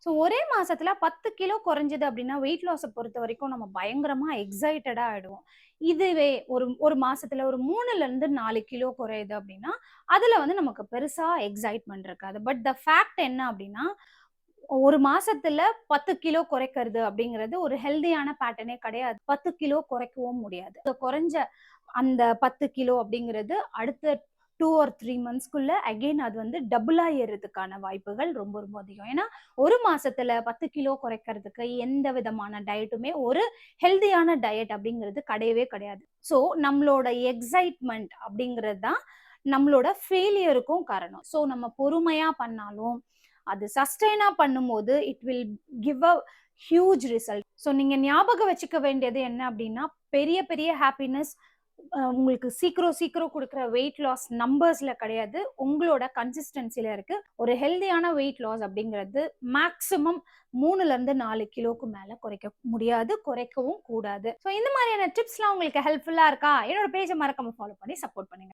So ஒரே மாசத்துல 10 kilo குறைஞ்சது அப்படின்னா, வெயிட் லாஸ பொறுத்தவரைக்கும் நம்ம பயங்கரமா எக்ஸைட்டடா ஆயிடுவோம். இதுவே ஒரு ஒரு மாசத்துல ஒரு 3லருந்து 4 கிலோ குறையுது அப்படின்னா, அதுல வந்து நமக்கு பெருசா எக்ஸைட்மென்ட் இருக்காது. பட் த ஃபேக்ட் என்ன அப்படின்னா, ஒரு மாசத்துல 10 கிலோ குறைக்கிறது அப்படிங்கிறது ஒரு ஹெல்தியான பேட்டர்னே கிடையாது. 10 கிலோ குறைக்கவும் முடியாது. குறைஞ்ச அந்த 10 கிலோ அப்படிங்கிறது அடுத்த 2 ஆர் 3 மந்த்ஸ்க்குள்ள அகைன் அது வந்து டபுளா ஏறுறதுக்கான வாய்ப்புகள் ரொம்ப ரொம்ப அதிகம். ஏன்னா, ஒரு மாசத்துல 10 கிலோ குறைக்கிறதுக்கு எந்த விதமான டயட்டுமே ஒரு ஹெல்தியான டயட் அப்படிங்கிறது கிடையவே கிடையாது. ஸோ நம்மளோட எக்ஸைட்மென்ட் அப்படிங்கிறது தான் நம்மளோட ஃபெயிலியருக்கும் காரணம். ஸோ நம்ம பொறுமையா பண்ணாலும், அது சஸ்டெய்னா பண்ணும்போது it will give a huge result. So நீங்க ஞாபகம் வச்சுக்க வேண்டியது என்ன அப்படின்னா, பெரிய பெரிய ஹாப்பினஸ் உங்களுக்கு சீக்கிரம் சீக்கிரம் குடுக்குற வெயிட் லாஸ் நம்பர்ஸ்ல கிடையாது. உங்களோட கன்சிஸ்டன்சில இருக்கு. ஒரு ஹெல்தியான வெயிட் லாஸ் அப்படிங்கிறது மேக்ஸிமம் 3லருந்து 4 கிலோக்கு மேல குறைக்க முடியாது. குறைக்கவும் கூடாது. ஸோ இந்த மாதிரியான டிப்ஸ்லாம் உங்களுக்கு ஹெல்ப்ஃபுல்லா இருக்கா? என்னோட பேஜ மறக்காம ஃபாலோ பண்ணி சப்போர்ட் பண்ணுங்க.